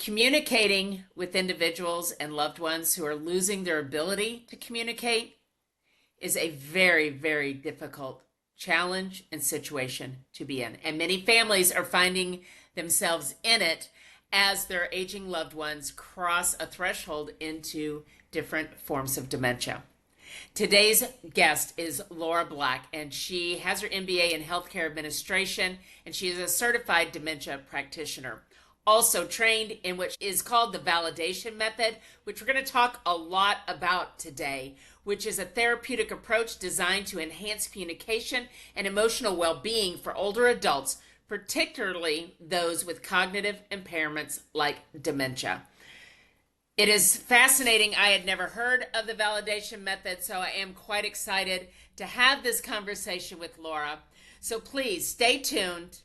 Communicating with individuals and loved ones who are losing their ability to communicate is a very, very difficult challenge and situation to be in. And many families are finding themselves in it as their aging loved ones cross a threshold into different forms of dementia. Today's guest is Laura Black, and she has her MBA in Healthcare Administration, and she is a certified dementia practitioner. Also trained in what is called the validation method, which we're going to talk a lot about today, which is a therapeutic approach designed to enhance communication and emotional well-being for older adults, particularly those with cognitive impairments like dementia. It is fascinating. I had never heard of the validation method, so I am quite excited to have this conversation with Laura. So please stay tuned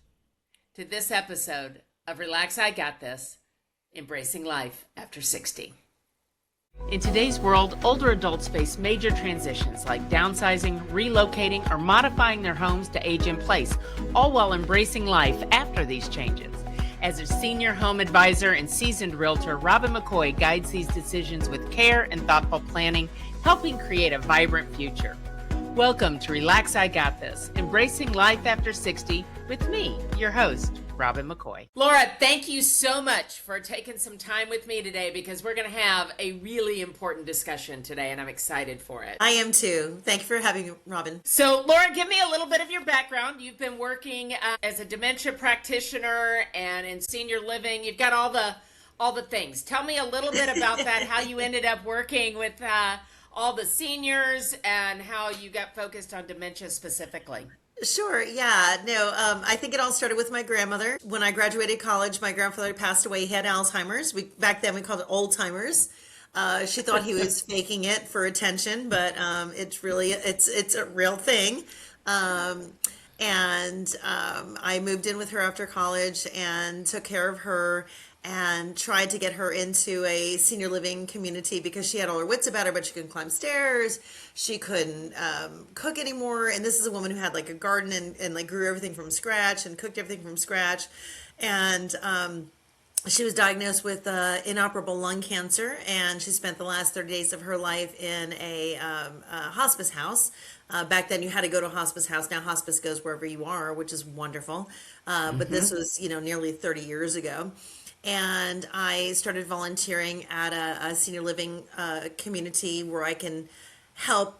to this episode of Relax, I Got This, Embracing Life After 60. In today's world, older adults face major transitions like downsizing, relocating, or modifying their homes to age in place, all while embracing life after these changes. As a senior home advisor and seasoned realtor, Robin McCoy guides these decisions with care and thoughtful planning, helping create a vibrant future. Welcome to Relax, I Got This, Embracing Life After 60 with me, your host, Robin McCoy. Laura, thank you so much for taking some time with me today because we're going to have a really important discussion today and I'm excited for it. I am too. Thank you for having me, Robin. So, Laura, give me a little bit of your background. You've been working as a dementia practitioner and in senior living. You've got all the things. Tell me a little bit about that, how you ended up working with all the seniors and how you got focused on dementia specifically. Sure. Yeah. No, I think it all started with my grandmother. When I graduated college, my grandfather passed away. He had Alzheimer's. Back then we called it old-timers. She thought he was faking it for attention, but it's a real thing. I moved in with her after college and took care of her and tried to get her into a senior living community because she had all her wits about her, but she couldn't climb stairs. She couldn't cook anymore. And this is a woman who had like a garden and like grew everything from scratch and cooked everything from scratch. And she was diagnosed with inoperable lung cancer, and she spent the last 30 days of her life in a hospice house. Back then you had to go to a hospice house. Now hospice goes wherever you are, which is wonderful. But this was, nearly 30 years ago. And I started volunteering at a senior living community where I can help,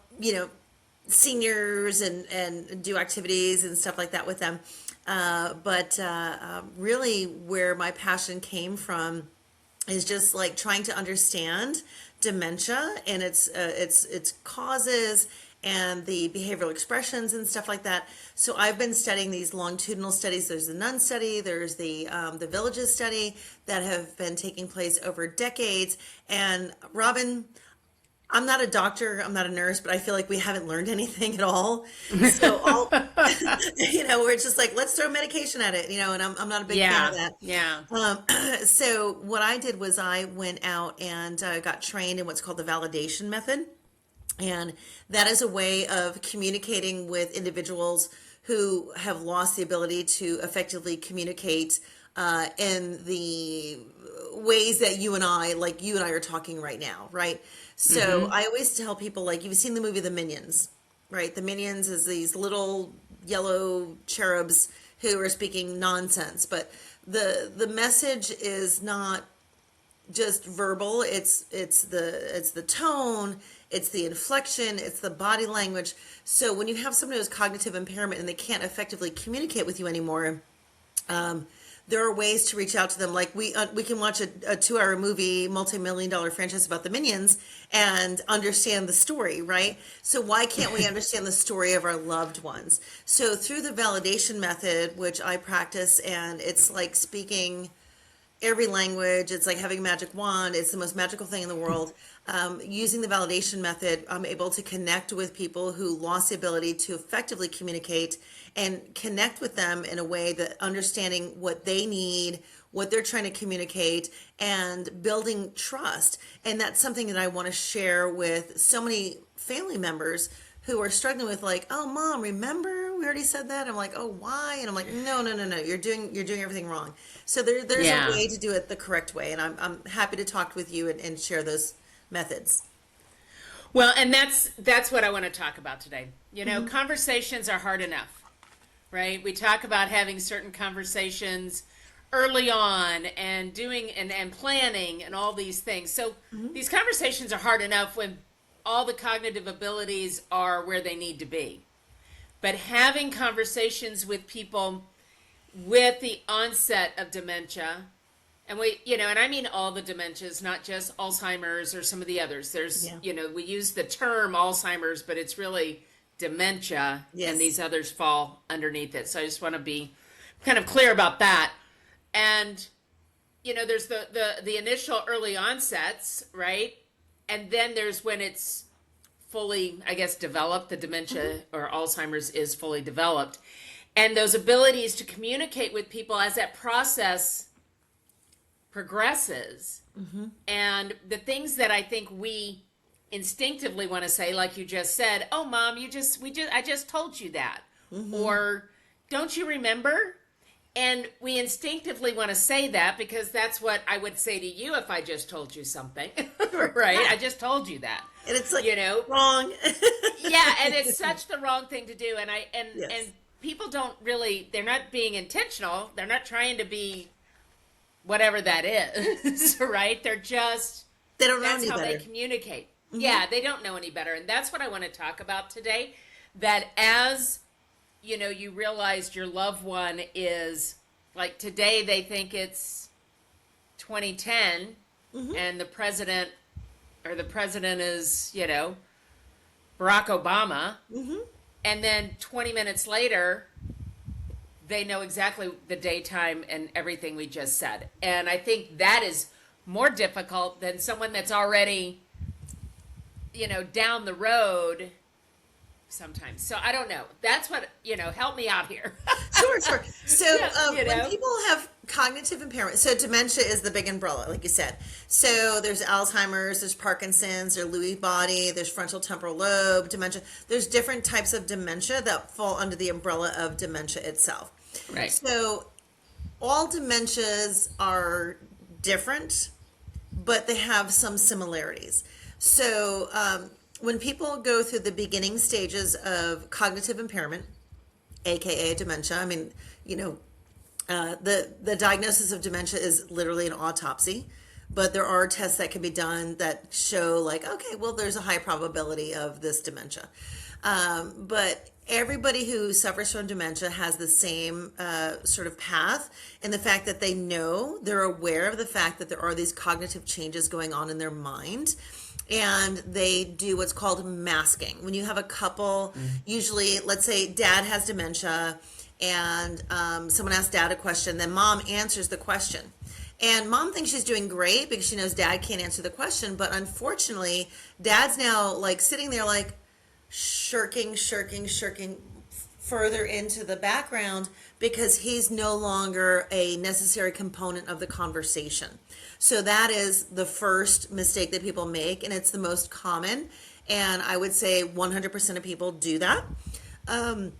seniors and do activities and stuff like that with them. But really where my passion came from is just like trying to understand dementia and its causes and the behavioral expressions and stuff like that. So I've been studying these longitudinal studies. There's the Nun study, there's the Villages study that have been taking place over decades. And Robin, I'm not a doctor, I'm not a nurse, but I feel like we haven't learned anything at all. So we're just like, let's throw medication at it, and I'm not a big fan of that. Yeah. So what I did was I went out and got trained in what's called the validation method. And that is a way of communicating with individuals who have lost the ability to effectively communicate in the ways that you and I are talking right now, right? So I always tell people, like, you've seen the movie The Minions, right? The Minions is these little yellow cherubs who are speaking nonsense, but the message is not just verbal. It's the tone, it's the inflection, it's the body language. So when you have someone who has cognitive impairment and they can't effectively communicate with you anymore, there are ways to reach out to them. Like we can watch a 2-hour movie, multi-million-dollar franchise about the Minions and understand the story, right? So why can't we understand the story of our loved ones? So through the validation method, which I practice, and it's like speaking every language, it's like having a magic wand, it's the most magical thing in the world. Using the validation method, I'm able to connect with people who lost the ability to effectively communicate and connect with them in a way that understanding what they need, what they're trying to communicate, and building trust. And that's something that I want to share with so many family members who are struggling with, like, oh, Mom, remember we already said that. I'm like, oh, why? And I'm like, no, no, no, no, you're doing everything wrong. So there's a Yeah. way to do it the correct way, and I'm happy to talk with you and share those methods. Well, and that's what I want to talk about today. Conversations are hard enough, right? We talk about having certain conversations early on and doing and planning and all these things. So these conversations are hard enough when all the cognitive abilities are where they need to be. But having conversations with people with the onset of dementia, and and I mean all the dementias, not just Alzheimer's or some of the others. There's, Yeah. we use the term Alzheimer's, but it's really dementia, Yes. and these others fall underneath it. So I just want to be kind of clear about that. And, there's the initial early onsets, right? And then there's when it's fully, I guess, developed, the dementia or Alzheimer's is fully developed. And those abilities to communicate with people as that process progresses. And the things that I think we instinctively want to say, like you just said, oh, Mom, I just told you that. Or don't you remember? And we instinctively want to say that because that's what I would say to you if I just told you something, right? I just told you that. And it's like, Yeah, wrong. and it's such the wrong thing to do. And Yes. and people don't really, they're not being intentional. They're not trying to be whatever that is, right? They're just, They don't know that's any how better. they communicate. Yeah, they don't know any better. And that's what I want to talk about today. That as, you realized your loved one is, like today they think it's 2010 and the president is, Barack Obama. And then 20 minutes later, they know exactly the daytime and everything we just said. And I think that is more difficult than someone that's already, down the road sometimes. So I don't know. That's what, help me out here. Sure, sure. So You when know? people have cognitive impairment, so dementia is the big umbrella, like you said. So there's Alzheimer's, there's Parkinson's, there's Lewy body, there's frontal temporal lobe dementia. There's different types of dementia that fall under the umbrella of dementia itself. Right. So all dementias are different, but they have some similarities. So when people go through the beginning stages of cognitive impairment, aka dementia, I mean, the diagnosis of dementia is literally an autopsy, but there are tests that can be done that show like, okay, well, there's a high probability of this dementia. But everybody who suffers from dementia has the same sort of path in the fact that they're aware of the fact that there are these cognitive changes going on in their mind. And they do what's called masking. When you have a couple, usually, let's say dad has dementia and someone asks dad a question, then mom answers the question. And mom thinks she's doing great because she knows dad can't answer the question. But unfortunately, dad's now like sitting there like shirking further into the background because he's no longer a necessary component of the conversation. So that is the first mistake that people make, and it's the most common. And I would say 100% of people do that. And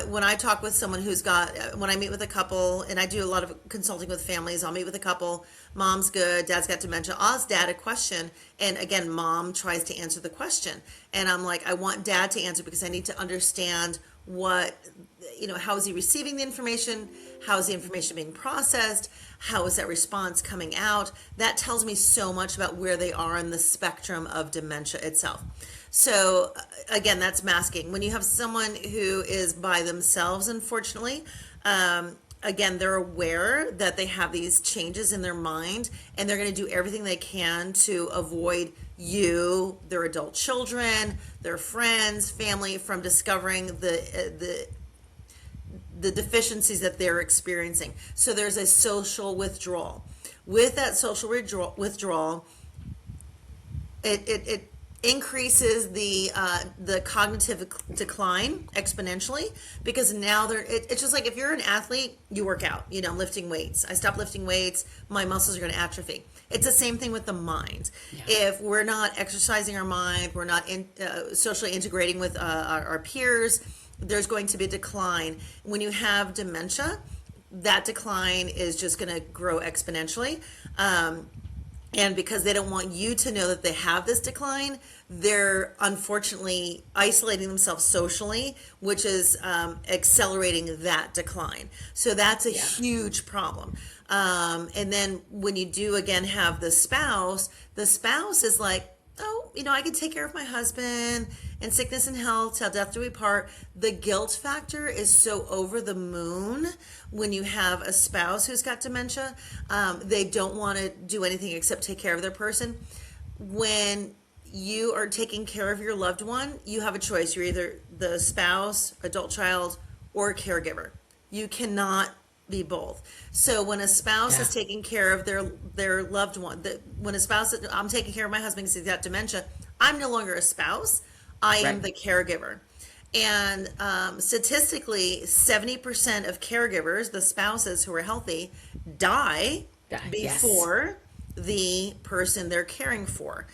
when I talk with someone when I meet with a couple, and I do a lot of consulting with families, I'll meet with a couple, mom's good, dad's got dementia, I'll ask dad a question, and again, mom tries to answer the question. And I'm like, I want dad to answer because I need to understand how is he receiving the information? How is the information being processed? How is that response coming out? That tells me so much about where they are in the spectrum of dementia itself. So again, that's masking. When you have someone who is by themselves, unfortunately, again, they're aware that they have these changes in their mind, and they're going to do everything they can to avoid you, their adult children, their friends, family from discovering the deficiencies that they're experiencing. So there's a social withdrawal. With that social withdrawal, it increases the cognitive decline exponentially, because now it's just like if you're an athlete, you work out, lifting weights. I stop lifting weights, my muscles are going to atrophy. It's the same thing with the mind. Yeah. If we're not exercising our mind, we're not socially integrating with our peers, there's going to be a decline. When you have dementia, that decline is just going to grow exponentially. And because they don't want you to know that they have this decline, they're unfortunately isolating themselves socially, which is accelerating that decline. So that's a huge problem. And then when you do again have the spouse is like, oh, I can take care of my husband in sickness and health till death do we part. The guilt factor is so over the moon when you have a spouse who's got dementia. They don't want to do anything except take care of their person. When you are taking care of your loved one, you have a choice. You're either the spouse, adult child, or caregiver. You cannot be both. So when a spouse is taking care of their loved one, when a spouse, I'm taking care of my husband because he's got dementia, I'm no longer a spouse. I am the caregiver. And statistically, 70% of caregivers, the spouses who are healthy, die before the person they're caring for.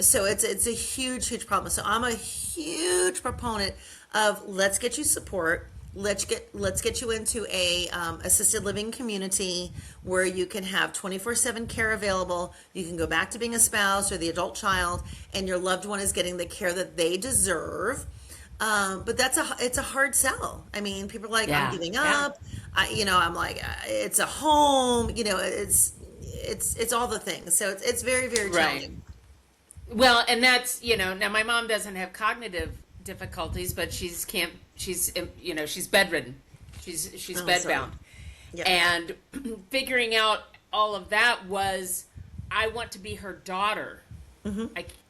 So it's a huge problem. So I'm a huge proponent of let's get you support. Let's get you into a assisted living community where you can have 24/7 care available. You can go back to being a spouse or the adult child, and your loved one is getting the care that they deserve. But it's a hard sell. I mean, people are like, I'm giving up. I'm like, it's a home. It's all the things. So it's very, very challenging. Well, and that's, now my mom doesn't have cognitive difficulties, but she's bedridden. She's bedbound. Yep. And figuring out all of that was, I want to be her daughter,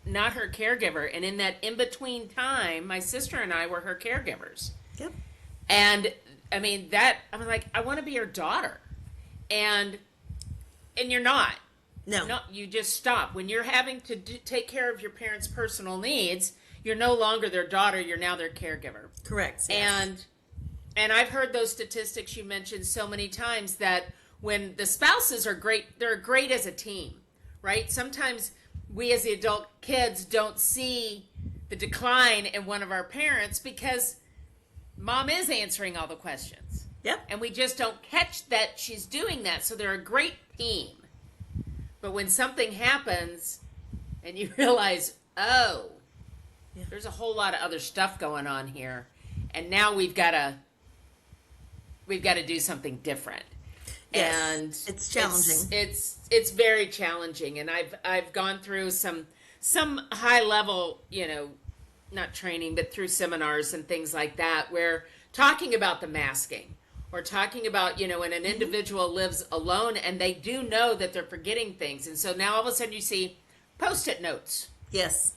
not her caregiver. And in that in-between time, my sister and I were her caregivers. Yep. And I mean, I'm like, I want to be her daughter. And you're not. No, you just stop. When you're having to take care of your parents' personal needs, you're no longer their daughter, you're now their caregiver. Correct. Yes. And I've heard those statistics you mentioned so many times, that when the spouses are great, they're great as a team, right? Sometimes we as the adult kids don't see the decline in one of our parents because mom is answering all the questions. Yep. And we just don't catch that she's doing that. So they're a great team. But when something happens and you realize, there's a whole lot of other stuff going on here, and now we've got to do something different. Yes, and it's challenging. It's very challenging, and I've gone through some high level, not training, but through seminars and things like that, where talking about the masking, or talking about, when an individual lives alone and they do know that they're forgetting things, and so now all of a sudden you see Post-it notes. Yes.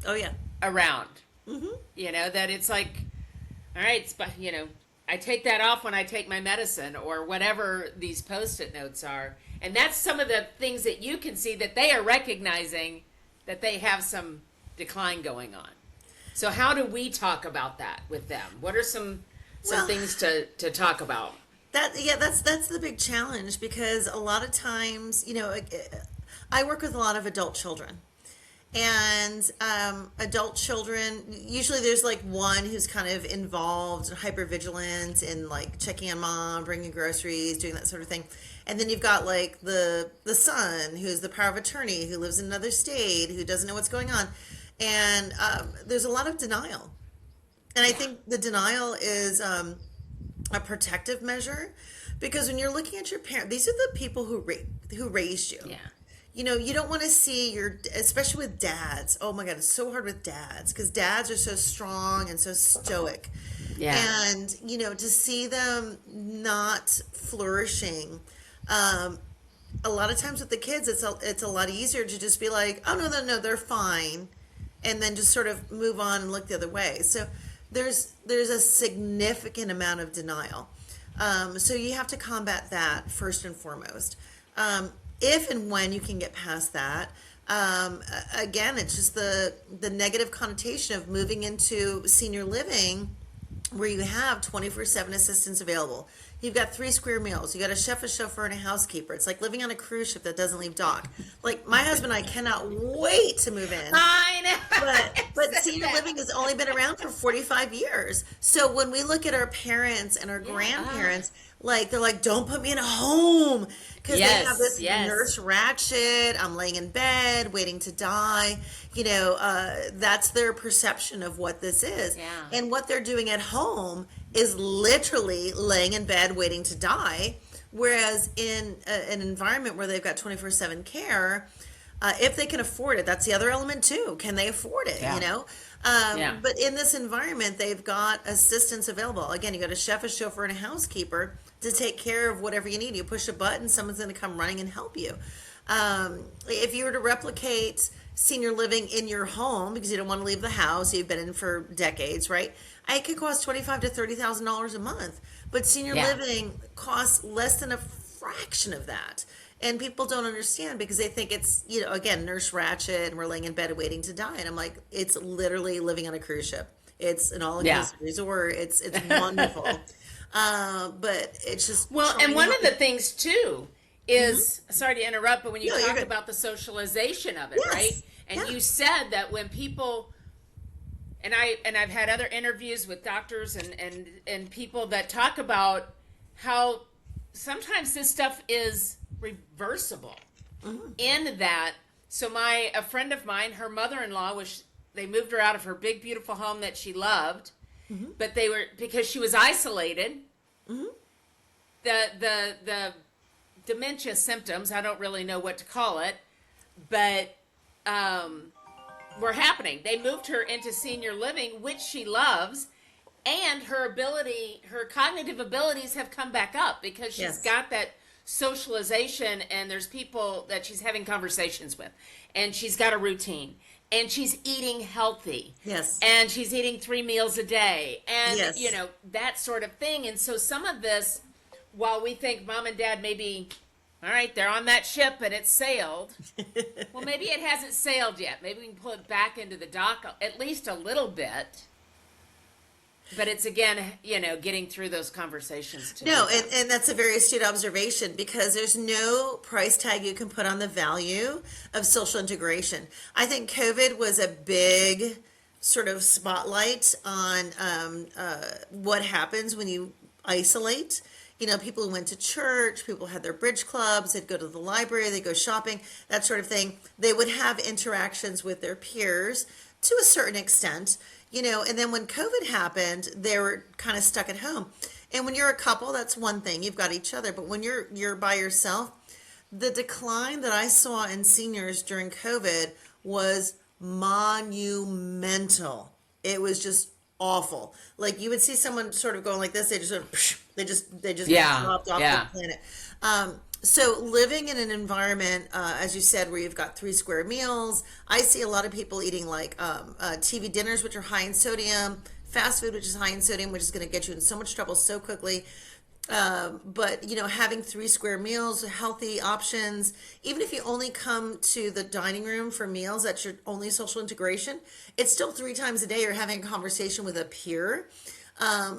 Oh yeah. Around, that it's like, all right, I take that off when I take my medicine, or whatever these Post-it notes are. And that's some of the things that you can see that they are recognizing that they have some decline going on. So how do we talk about that with them? What are some things to talk about? That's the big challenge, because a lot of times, I work with a lot of adult children. And adult children, usually there's like one who's kind of involved, hypervigilant, in like checking on mom, bringing groceries, doing that sort of thing. And then you've got like the son who's the power of attorney, who lives in another state, who doesn't know what's going on. And there's a lot of denial. And I think the denial is a protective measure, because when you're looking at your parents, these are the people who raised you. Yeah. You don't want to see especially with dads. Oh my God, it's so hard with dads, because dads are so strong and so stoic. Yeah. And, to see them not flourishing, a lot of times with the kids, it's a lot easier to just be like, oh, no, they're fine. And then just sort of move on and look the other way. So there's a significant amount of denial. So you have to combat that first and foremost. If and when you can get past that, Again, it's just the negative connotation of moving into senior living where you have 24/7 assistance available. You've got 3 square meals. You got a chef, a chauffeur, and a housekeeper. It's like living on a cruise ship that doesn't leave dock. Like my husband and I cannot wait to move in. I know. But senior living has only been around for 45 years. So when we look at our parents and our grandparents, like they're like, don't put me in a home because they have this nurse rat shit. I'm laying in bed waiting to die. That's their perception of what this is. Yeah. And what they're doing at home is literally laying in bed waiting to die. Whereas in an environment where they've got 24/7 care, if they can afford it, that's the other element too. Can they afford it? But in this environment, they've got assistance available. Again, you got a chef, a chauffeur, and a housekeeper to take care of whatever you need. You push a button, someone's going to come running and help you. If you were to replicate senior living in your home because you don't want to leave the house, you've been in for decades, right? It could cost $25,000 to $30,000 a month, but senior living costs less than a fraction of that. And people don't understand because they think it's, again, nurse ratchet and we're laying in bed waiting to die. And I'm like, it's literally living on a cruise ship. It's an all-inclusive resort. It's wonderful. But it's just and one of the things too is sorry to interrupt, but when you talk about the socialization of it, right? And you said that when people and I've had other interviews with doctors and people that talk about how sometimes this stuff is reversible in that. So a friend of mine, her mother-in-law they moved her out of her big beautiful home that she loved, but because she was isolated. The dementia symptoms, I don't really know what to call it, but were happening. They moved her into senior living, which she loves, and her cognitive abilities have come back up because she's got that socialization, and there's people that she's having conversations with, and she's got a routine, and she's eating healthy, and she's eating 3 meals a day, and that sort of thing. And so some of this, while we think mom and dad maybe, all right, they're on that ship and it's sailed, well, maybe it hasn't sailed yet. Maybe we can pull it back into the dock at least a little bit. But it's, again, getting through those conversations too. No, and that's a very astute observation because there's no price tag you can put on the value of social integration. I think COVID was a big sort of spotlight on what happens when you isolate. People who went to church, people had their bridge clubs, they'd go to the library, they'd go shopping, that sort of thing. They would have interactions with their peers to a certain extent. And then when COVID happened, they were kind of stuck at home. And when you're a couple, that's one thing. You've got each other. But when you're by yourself, the decline that I saw in seniors during COVID was monumental. It was just awful. Like you would see someone sort of going like this, they just dropped off the planet. So living in an environment, as you said, where you've got 3 square meals, I see a lot of people eating like TV dinners, which are high in sodium, fast food, which is high in sodium, which is going to get you in so much trouble so quickly. But having 3 square meals, healthy options, even if you only come to the dining room for meals, that's your only social integration, it's still 3 times a day you're having a conversation with a peer.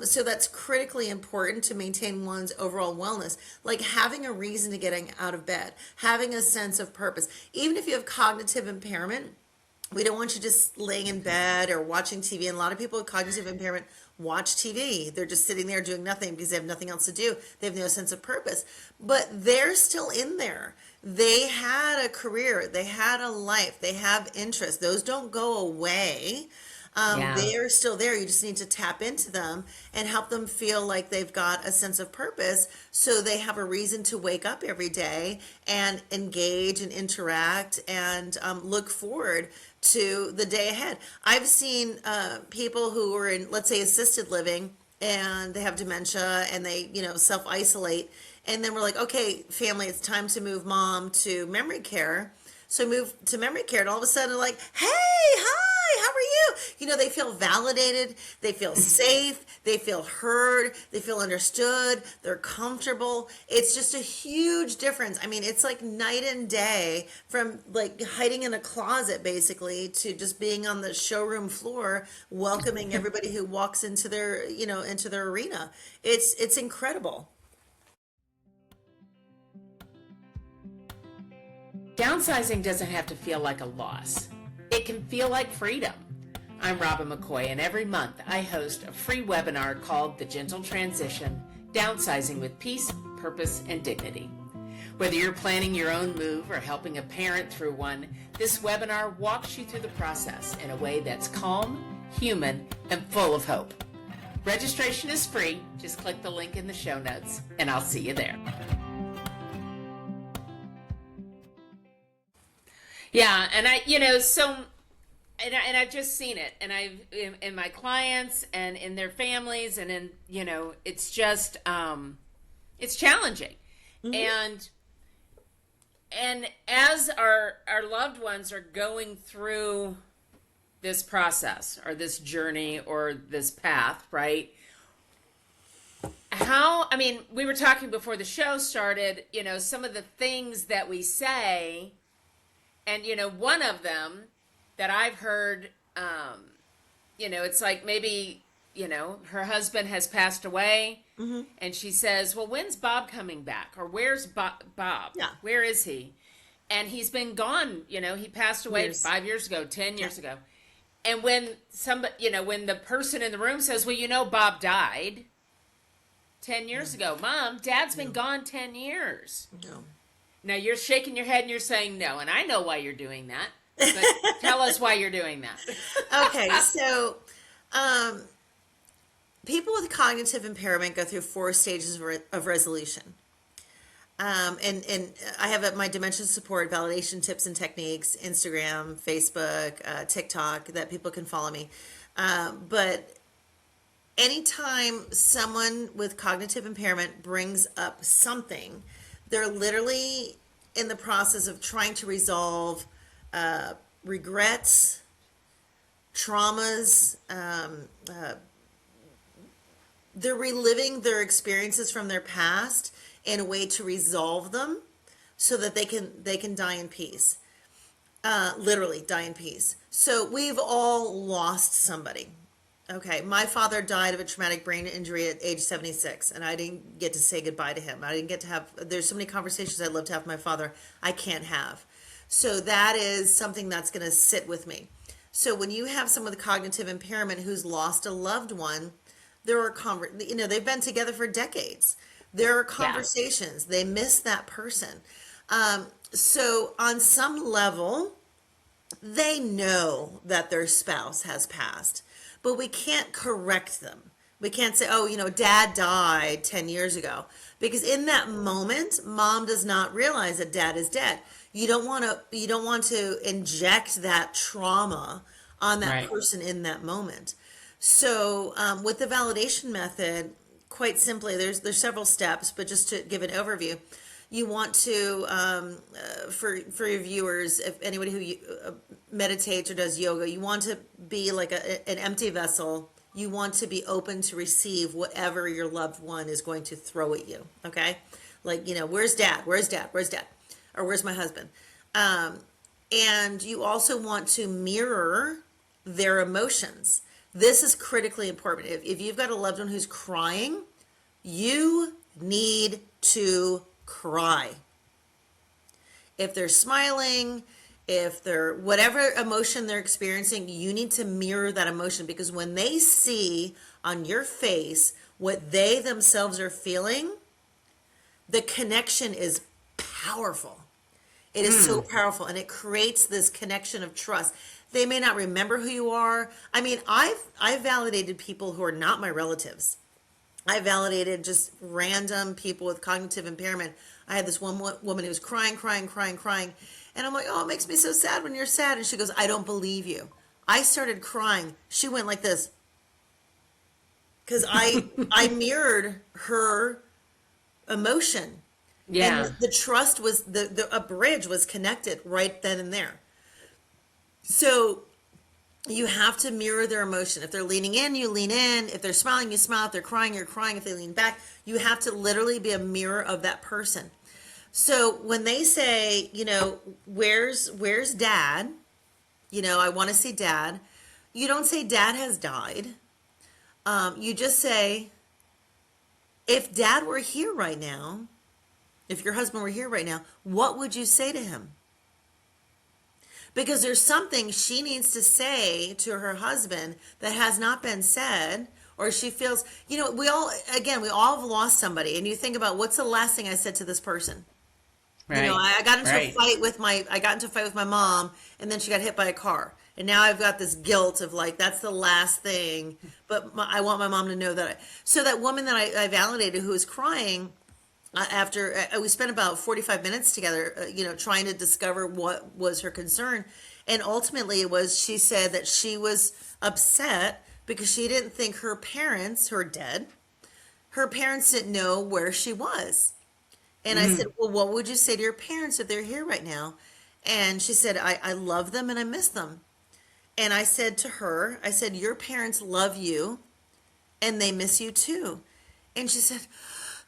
So that's critically important to maintain one's overall wellness, like having a reason to get out of bed, having a sense of purpose. Even if you have cognitive impairment, we don't want you just laying in bed or watching TV. And a lot of people with cognitive impairment watch TV. They're just sitting there doing nothing because they have nothing else to do. They have no sense of purpose. But they're still in there. They had a career. They had a life. They have interests. Those don't go away. They are still there. You just need to tap into them and help them feel like they've got a sense of purpose so they have a reason to wake up every day and engage and interact and look forward to the day ahead. I've seen people who are in, let's say, assisted living and they have dementia and they, self-isolate. And then we're like, okay, family, it's time to move mom to memory care. So move to memory care and all of a sudden they're like, hey, hi, how are They feel validated, they feel safe, they feel heard, they feel understood, they're comfortable. It's just a huge difference. I mean, it's like night and day from like hiding in a closet basically to just being on the showroom floor, welcoming everybody who walks into their, into their arena. It's incredible. Downsizing doesn't have to feel like a loss. It can feel like freedom. I'm Robin McCoy, and every month I host a free webinar called The Gentle Transition, Downsizing with Peace, Purpose, and Dignity. Whether you're planning your own move or helping a parent through one, this webinar walks you through the process in a way that's calm, human, and full of hope. Registration is free. Just click the link in the show notes, and I'll see you there. Yeah, and I've just seen it, and I've in my clients and in their families, and in it's just it's challenging, and as our loved ones are going through this process or this journey or this path, right? We were talking before the show started, some of the things that we say, and one of them that I've heard, it's like maybe, her husband has passed away, and she says, well, when's Bob coming back? Or where's Bob? Yeah. Where is he? And he's been gone, he passed away 5 years ago, 10 years ago. And when when the person in the room says, well, Bob died 10 years ago. Mom, Dad's been gone 10 years. No. Now you're shaking your head and you're saying no, and I know why you're doing that. But tell us why you're doing that. Okay, so people with cognitive impairment go through 4 stages of resolution. And I have my dementia support validation tips and techniques, Instagram, Facebook, TikTok, that people can follow me. But anytime someone with cognitive impairment brings up something, they're literally in the process of trying to resolve regrets, traumas. They're reliving their experiences from their past in a way to resolve them so that they can die in peace. Literally die in peace. So we've all lost somebody. Okay, my father died of a traumatic brain injury at age 76, and I didn't get to say goodbye to him. I didn't get to have, there's so many conversations I'd love to have with my father, I can't have. So that is something that's going to sit with me. So when you have someone with cognitive impairment who's lost a loved one, there are, they've been together for decades. There are conversations. They miss that person. So on some level, they know that their spouse has passed, but we can't correct them. We can't say, oh, Dad died 10 years ago. Because in that moment, Mom does not realize that Dad is dead. You don't want to inject that trauma on that person in that moment. So with the validation method, quite simply, there's several steps, but just to give an overview, you want to, for your viewers, if anybody who meditates or does yoga, you want to be like an empty vessel. You want to be open to receive whatever your loved one is going to throw at you. Okay, like where's Dad? Where's Dad? Where's Dad? Or where's my husband? And you also want to mirror their emotions. This is critically important. If you've got a loved one who's crying, you need to cry. If they're smiling, if they're whatever emotion they're experiencing, you need to mirror that emotion, because when they see on your face what they themselves are feeling, the connection is powerful. It is so powerful, and it creates this connection of trust. They may not remember who you are. I mean, I've validated people who are not my relatives. I validated just random people with cognitive impairment. I had this one woman who was crying. And I'm like, oh, it makes me so sad when you're sad. And she goes, I don't believe you. I started crying. She went like this. Because I mirrored her emotion. Yeah. And the trust was, a bridge was connected right then and there. So You have to mirror their emotion. If they're leaning in, you lean in. If they're smiling, you smile. If they're crying, you're crying. If they lean back, you have to literally be a mirror of that person. So when they say, where's dad? I want to see dad. You don't say dad has died. You just say, if dad were here right now, if your husband were here right now, what would you say to him? Because there's something she needs to say to her husband that has not been said, or she feels, we all have lost somebody, and you think about, what's the last thing I said to this person? Right. I got into a Right. fight with my mom, and then she got hit by a car. And now I've got this guilt of like, that's the last thing, but I want my mom to know that. So that woman that I validated, who was crying, after we spent about 45 minutes together, trying to discover what was her concern. And ultimately she said that she was upset because she didn't think her parents, who are dead, her parents didn't know where she was. And I said, well, what would you say to your parents if they're here right now? And she said, I love them and I miss them. And I said to her, your parents love you and they miss you too. And she said,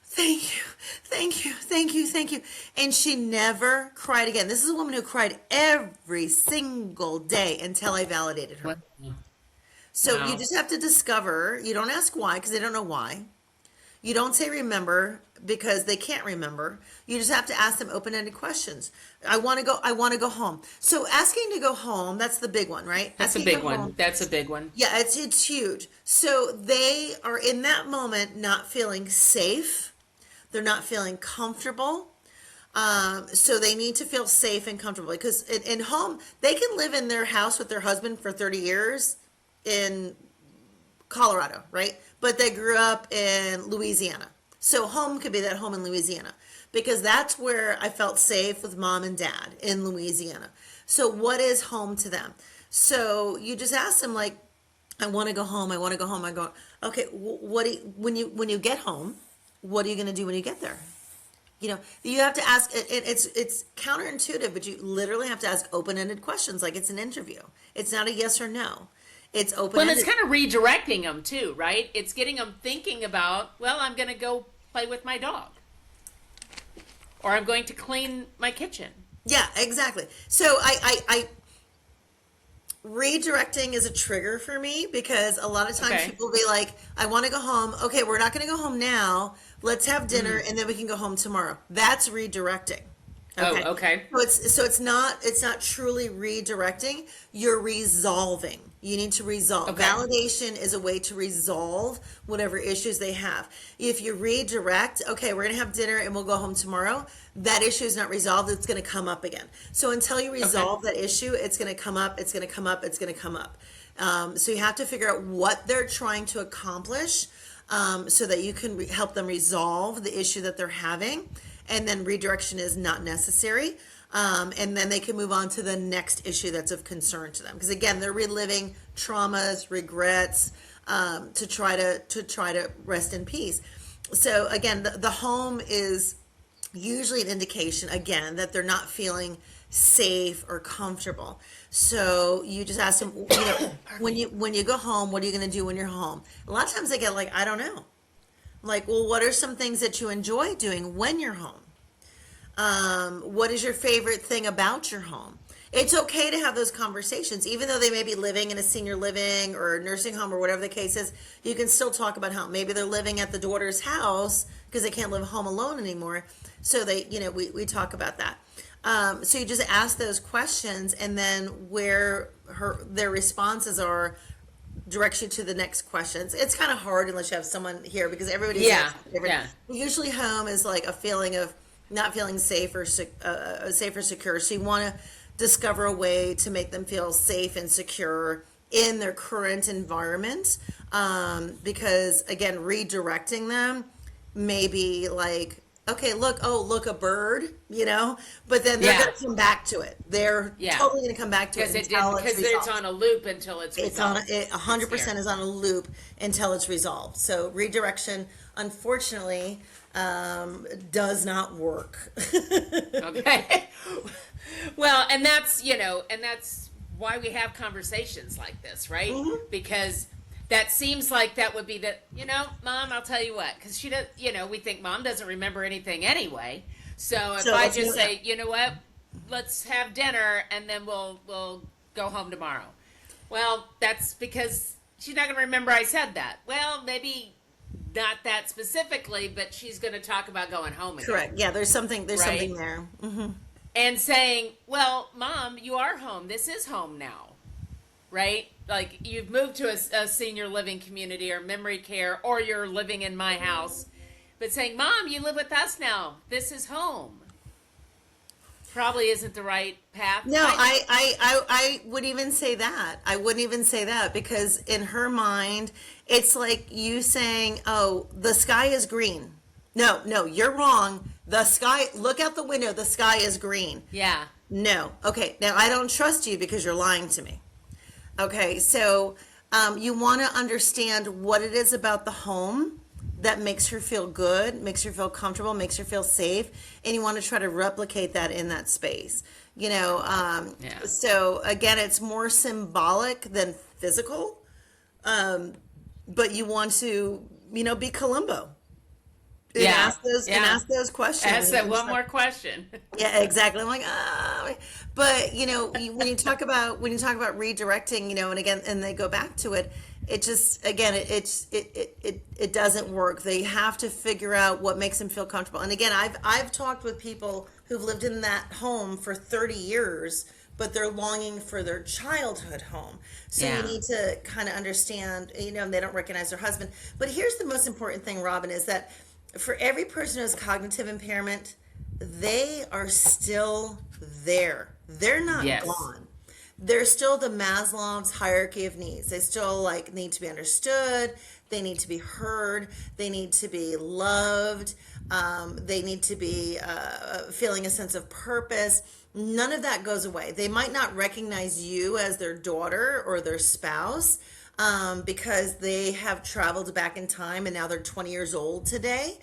thank you, thank you, thank you, thank you. And she never cried again. This is a woman who cried every single day until I validated her. So you Wow. just have to discover, you don't ask why because they don't know why. You don't say remember because they can't remember. You just have to ask them open-ended questions. I want to go home. So asking to go home, that's the big one, right? That's a Asking to big go one. home. That's a big one. Yeah, it's huge. So they are in that moment not feeling safe. They're not feeling comfortable. So they need to feel safe and comfortable because in home, they can live in their house with their husband for 30 years in Colorado, right? But they grew up in Louisiana. So home could be that home in Louisiana because that's where I felt safe with mom and dad in Louisiana. So what is home to them? So you just ask them like, I want to go home. I want to go home. I go, okay, when you get home, what are you going to do when you get there? You have to ask, it's counterintuitive, but you literally have to ask open-ended questions like it's an interview. It's not a yes or no. It's Well, it's open-ended. kind of redirecting them too, right? It's getting them thinking about, well, I'm going to go play with my dog, or I'm going to clean my kitchen. Yeah, exactly. So I redirecting is a trigger for me because a lot of times Okay. people will be like, I want to go home. Okay, we're not going to go home now. Let's have dinner and then we can go home tomorrow. That's redirecting. Oh, Okay. okay. So it's not truly redirecting. You're resolving. You need to resolve. Okay. Validation is a way to resolve whatever issues they have. If you redirect, okay, we're gonna have dinner and we'll go home tomorrow. That issue is not resolved. It's gonna come up again. So until you resolve that issue, it's gonna come up. It's gonna come up. It's gonna come up. So you have to figure out what they're trying to accomplish, so that you can help them resolve the issue that they're having, and then redirection is not necessary. And then they can move on to the next issue that's of concern to them. Because again, they're reliving traumas, regrets, to try to rest in peace. So again, the home is usually an indication again that they're not feeling safe or comfortable. So you just ask them, when you go home, what are you going to do when you're home? A lot of times they get like, I don't know. I'm like, well, what are some things that you enjoy doing when you're home? What is your favorite thing about your home? It's okay to have those conversations, even though they may be living in a senior living or nursing home or whatever the case is. You can still talk about how maybe they're living at the daughter's house because they can't live home alone anymore. So we talk about that. So you just ask those questions, and then where their responses are directs you to the next questions. It's kind of hard unless you have someone here because everybody's Yeah. different. Yeah. Usually, home is like a feeling of not feeling safe or safe or secure. So you want to discover a way to make them feel safe and secure in their current environment, because again, redirecting them may be like, okay, look, a bird, but then they're Yeah. going to come back to it. They're Yeah. totally going to come back to it Because it until didn't. it's Because it's resolved. on a loop until it's It's on resolved. it. 100% there. is on a loop until it's resolved. So redirection, unfortunately, does not work. Okay. Well, and that's why we have conversations like this, right? Hmm. Because that seems like that would be the, Mom, I'll tell you what, because she does, we think Mom doesn't remember anything anyway. So if So I let's do just that. say, you know what, let's have dinner and then we'll go home tomorrow. Well, that's because she's not going to remember I said that. Well, maybe not that specifically, but she's going to talk about going home again, Correct. Yeah, there's right? something there. Hmm. And saying, well, Mom, you are home. This is home now, right? Like you've moved to a senior living community or memory care, or you're living in my house. But saying, Mom, you live with us now. This is home. Probably isn't the right path. No, I would even say that. I wouldn't even say that because in her mind, it's like you saying, "Oh, the sky is green." No, no, you're wrong. The sky, look out the window, the sky is green. Yeah. No. Okay, now I don't trust you because you're lying to me. Okay, so you want to understand what it is about the home that makes her feel good, makes her feel comfortable, makes her feel safe, and you want to try to replicate that in that space. Yeah. So again, it's more symbolic than physical, but you want to, be Columbo and Yeah. ask those and Yeah. ask those questions. Ask that one more question. Yeah, exactly. I'm like, but when you talk about redirecting, and again, and they go back to it, it just again, it doesn't work. They have to figure out what makes them feel comfortable. And again, I've talked with people who've lived in that home for 30 years, but they're longing for their childhood home. So Yeah. you need to kind of understand, they don't recognize their husband. But here's the most important thing, Robin, is that for every person who has cognitive impairment, they are still there. They're not Yes. gone. They're still the Maslow's hierarchy of needs. They still need to be understood. They need to be heard. They need to be loved. They need to be feeling a sense of purpose. None of that goes away. They might not recognize you as their daughter or their spouse, because they have traveled back in time and now they're 20 years old today,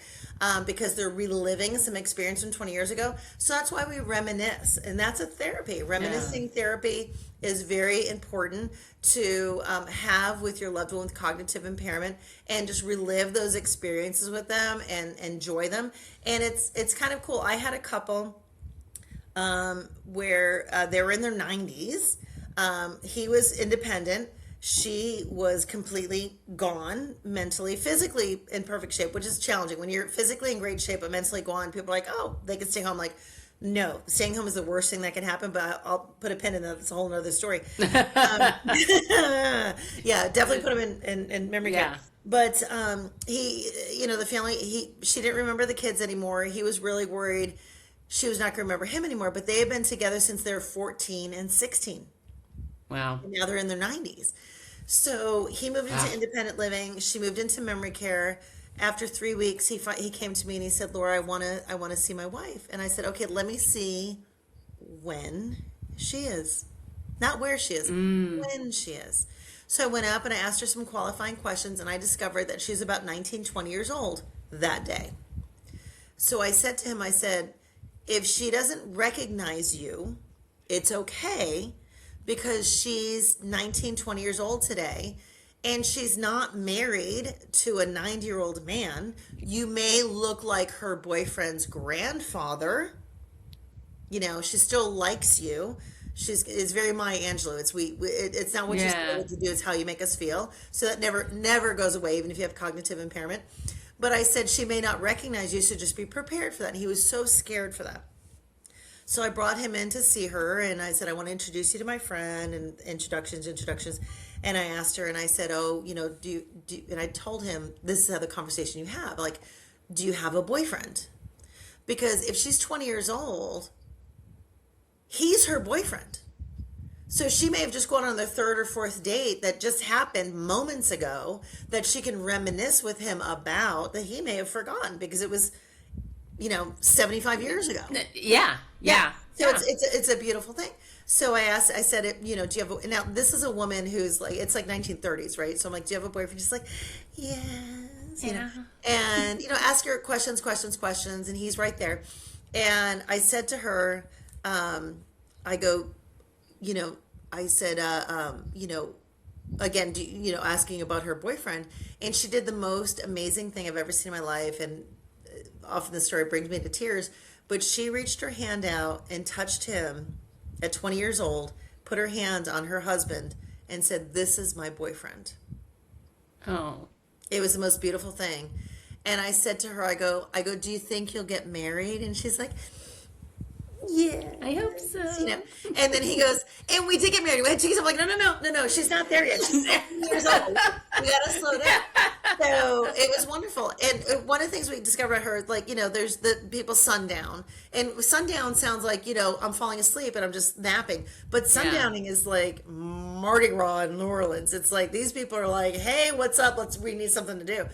because they're reliving some experience from 20 years ago. So that's why we reminisce, and that's a therapy. Reminiscing therapy is very important to have with your loved one with cognitive impairment, and just relive those experiences with them and enjoy them. And it's kind of cool. I had a couple where they were in their 90s. He was independent. She was completely gone mentally, physically in perfect shape, which is challenging. When you're physically in great shape but mentally gone, people are like, oh, they can stay home. Like, no, staying home is the worst thing that can happen, but I'll put a pin in that. That's a whole nother story. Yeah, definitely put him in memory Yeah. care. But he, the family, she didn't remember the kids anymore. He was really worried she was not going to remember him anymore, but they had been together since they were 14 and 16. Wow. And now they're in their 90s. So he moved into independent living. She moved into memory care. After 3 weeks, he came to me and he said, "Laura, I want to see my wife." And I said, "Okay, let me see when she is, not where she is, when she is." So I went up and I asked her some qualifying questions, and I discovered that she's about 19, 20 years old that day. So I said to him, I said, if she doesn't recognize you, it's okay, because she's 19, 20 years old today, and she's not married to a 90-year-old man. You may look like her boyfriend's grandfather. She still likes you. It's very Maya Angelou. It's not what you're Yeah. supposed to do, it's how you make us feel. So that never goes away, even if you have cognitive impairment. But I said she may not recognize you, so just be prepared for that. And he was so scared for that. So I brought him in to see her, and I said, I want to introduce you to my friend, and introductions. And I asked her, and I said, oh, do you, and I told him, this is how the conversation you have. Like, do you have a boyfriend? Because if she's 20 years old, he's her boyfriend. So she may have just gone on their third or fourth date that just happened moments ago that she can reminisce with him about, that he may have forgotten because it was, 75 years ago. Yeah. Yeah. So Yeah. it's a beautiful thing. So I said, do you have now this is a woman who's like, it's like 1930s, right? So I'm like, do you have a boyfriend? She's like, yes, Yeah. and, ask her questions. And he's right there. And I said to her, I go, I said, again, asking about her boyfriend, and she did the most amazing thing I've ever seen in my life, and often the story brings me to tears. But she reached her hand out and touched him at 20 years old, put her hand on her husband, and said, "This is my boyfriend." Oh. It was the most beautiful thing. And I said to her, I go, "Do you think you'll get married?" And she's like, "Yeah, I hope so. And then he goes, "And we did get married. We had 2 kids." I'm like, no, she's not there yet. She's 7 years old. We gotta slow down. So it was wonderful. And one of the things we discovered about her, like, there's the people sundown. And sundown sounds like, I'm falling asleep and I'm just napping. But sundowning is like Mardi Gras in New Orleans. It's like these people are like, "Hey, what's up? We need something to do."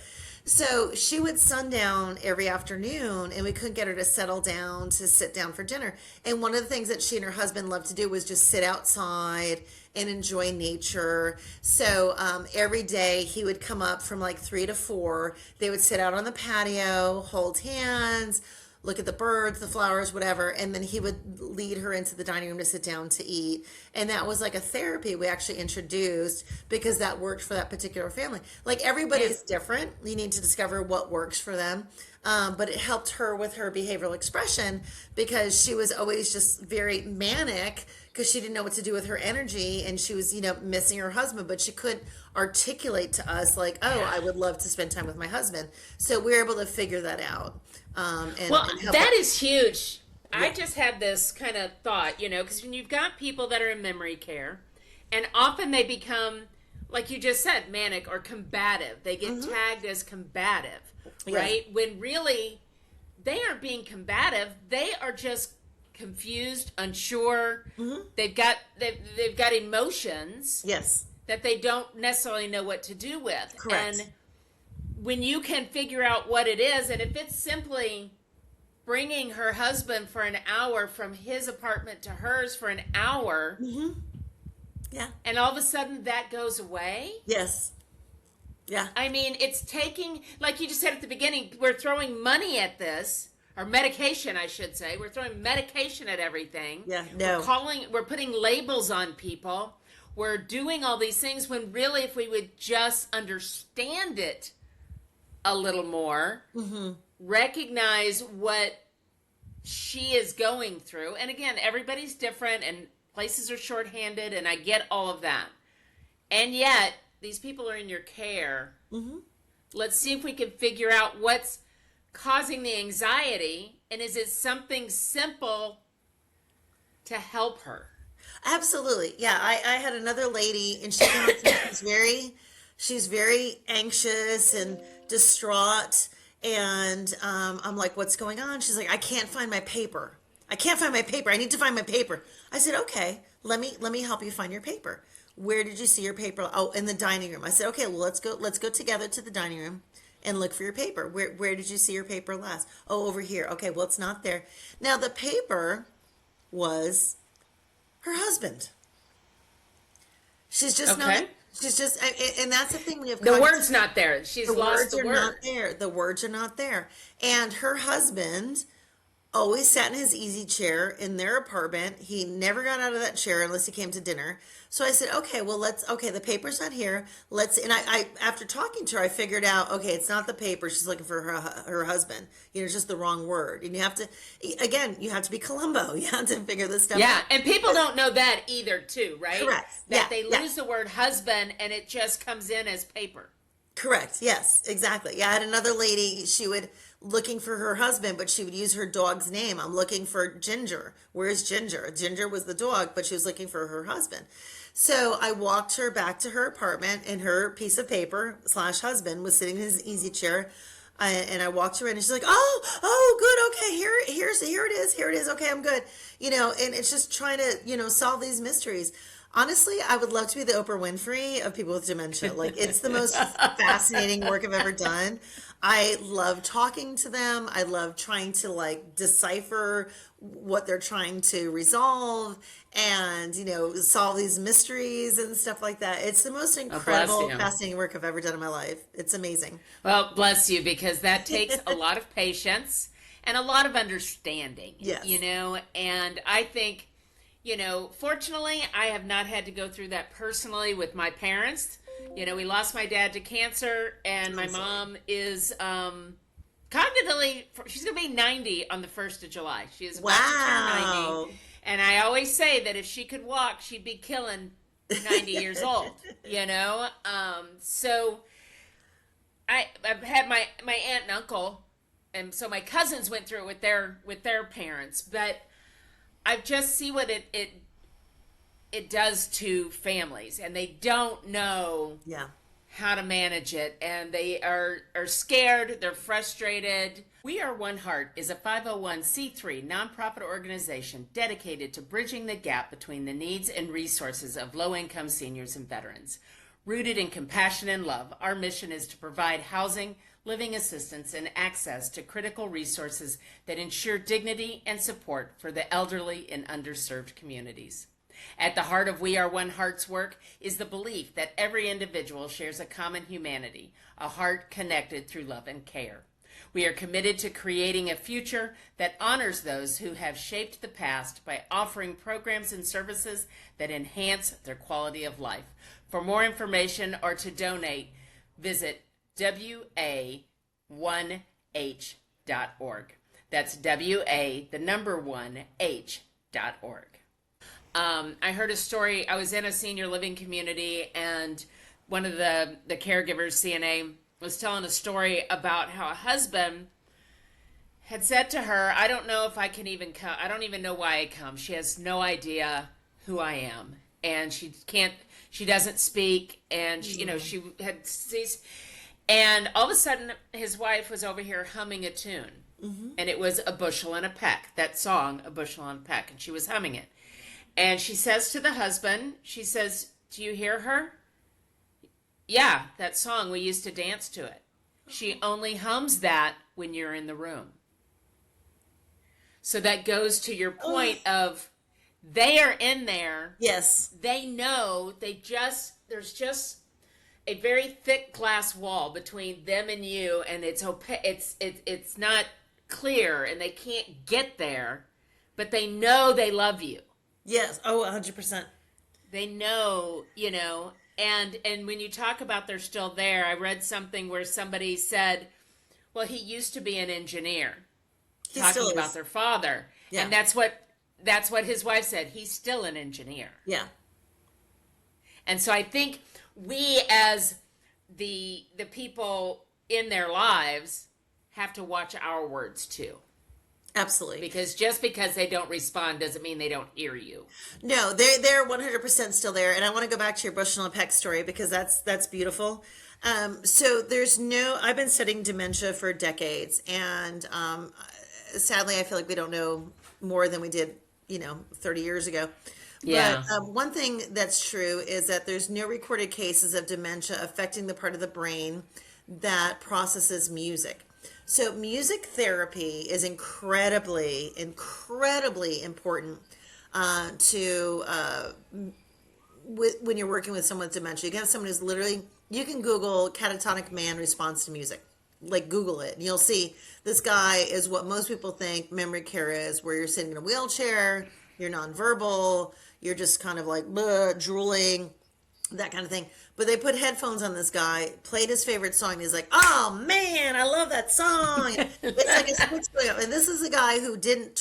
So she would sundown every afternoon, and we couldn't get her to settle down to sit down for dinner. And one of the things that she and her husband loved to do was just sit outside and enjoy nature. So every day he would come up from like 3 to 4. They would sit out on the patio, hold hands, look at the birds, the flowers, whatever. And then he would lead her into the dining room to sit down to eat. And that was like a therapy we actually introduced because that worked for that particular family. Like everybody's different. You need to discover what works for them. But it helped her with her behavioral expression because she was always just very manic because she didn't know what to do with her energy, and she was, missing her husband, but she couldn't articulate to us like, "Oh, I would love to spend time with my husband." So we were able to figure that out. And help that is huge. Yeah. I just had this kind of thought, because when you've got people that are in memory care, and often they become, like you just said, manic or combative. They get tagged as combative, right? When really they aren't being combative. They are just confused, unsure. They've got emotions. Yes. That they don't necessarily know what to do with. Correct. And when you can figure out what it is, and if it's simply bringing her husband for an hour from his apartment to hers for an hour, yeah, and all of a sudden that goes away. Yes. Yeah. I mean, it's taking, like you just said at the beginning, we're throwing money at this, or medication, I should say. We're throwing medication at everything. Yeah, no. We're putting labels on people. We're doing all these things when really, if we would just understand it a little more, recognize what she is going through. And again, everybody's different and places are shorthanded, and I get all of that. And yet, these people are in your care. Let's see if we can figure out what's causing the anxiety, and is it something simple to help her? Absolutely. Yeah, I had another lady, and she's very anxious and distraught. And I'm like, "What's going on?" She's like, "I can't find my paper. I can't find my paper. I need to find my paper." I said, "Okay, let me help you find your paper. Where did you see your paper?" "Oh, in the dining room." I said, "Okay, well, let's go together to the dining room and look for your paper. Where did you see your paper last?" "Oh, over here." "Okay, well, it's not there." Now the paper was her husband. She's just not. She's just, and that's the thing. The word's not there. She's lost the word. Not there. The words are not there. And her husband always sat in his easy chair in their apartment. He never got out of that chair unless he came to dinner. So I said, "Okay, well, the paper's not here. And I after talking to her, I figured out, okay, it's not the paper. She's looking for her husband. It's just the wrong word. And you have to be Columbo. You have to figure this stuff out. Yeah, and people don't know that either, too, right? Correct. That they lose the word husband and it just comes in as paper. Correct. Yes, exactly. Yeah, I had another lady, she would looking for her husband, but she would use her dog's name. "I'm looking for Ginger. Where's Ginger?" Ginger was the dog, but she was looking for her husband. So I walked her back to her apartment, and her piece of paper / husband was sitting in his easy chair. And I walked her in, and she's like, "Oh, good. Okay, here it is. Okay, I'm good." And it's just trying to, solve these mysteries. Honestly, I would love to be the Oprah Winfrey of people with dementia. Like, it's the most fascinating work I've ever done. I love talking to them. I love trying to decipher what they're trying to resolve and, solve these mysteries and stuff like that. It's the most incredible, fascinating work I've ever done in my life. It's amazing. Well, bless you, because that takes a lot of patience and a lot of understanding, Yes. And I think, Fortunately, I have not had to go through that personally with my parents. We lost my dad to cancer, and my I'm sorry. mom is cognitively, she's going to be 90 on the 1st of July. She is about to turn 90. Wow. And I always say that if she could walk, she'd be killing 90 years old. So I've had my aunt and uncle, and so my cousins went through it with their parents, but I just see what it does to families, and they don't know Yeah. how to manage it, and they are scared, they're frustrated. We Are One Heart is a 501c3 nonprofit organization dedicated to bridging the gap between the needs and resources of low-income seniors and veterans. Rooted in compassion and love, our mission is to provide housing, living assistance, and access to critical resources that ensure dignity and support for the elderly in underserved communities. At the heart of We Are One Heart's work is the belief that every individual shares a common humanity, a heart connected through love and care. We are committed to creating a future that honors those who have shaped the past by offering programs and services that enhance their quality of life. For more information or to donate, visit wa1h.org. That's WA, the number 1H.org. I heard a story. I was in a senior living community, and one of the caregivers, CNA, was telling a story about how a husband had said to her, I don't know if I can even come. I don't even know why I come. She has no idea who I am. And she doesn't speak. And, she had ceased. And all of a sudden, his wife was over here humming a tune. Mm-hmm. And it was A Bushel and a Peck, that song, A Bushel and a Peck. And she was humming it. And she says to the husband, she says, do you hear her? Yeah, that song, we used to dance to it. She only hums that when you're in the room. So that goes to your point of they are in there. Yes. They know, there's just a very thick glass wall between them and you, and it's not clear, and they can't get there, but they know they love you. Yes. Oh, 100%. They know, and when you talk about they're still there, I read something where somebody said, well, he used to be an engineer, He talking still about is. their father. Yeah. And that's what his wife said. He's still an engineer. Yeah. And so I think we as the people in their lives have to watch our words too. Absolutely. Because just because they don't respond doesn't mean they don't hear you. No, they're 100% still there. And I want to go back to your Bushel and Peck story because that's beautiful. So I've been studying dementia for decades, and sadly, I feel like we don't know more than we did, 30 years ago. Yeah. But one thing that's true is that there's no recorded cases of dementia affecting the part of the brain that processes music. So music therapy is incredibly, incredibly important when you're working with someone with dementia. You can have someone who's literally, you can Google catatonic man response to music. Like Google it, and you'll see this guy is what most people think memory care is, where you're sitting in a wheelchair, you're nonverbal, you're just kind of like drooling, that kind of thing. But they put headphones on this guy, played his favorite song, and he's like, oh man, I love that song. It's like a switch going up. And this is a guy who did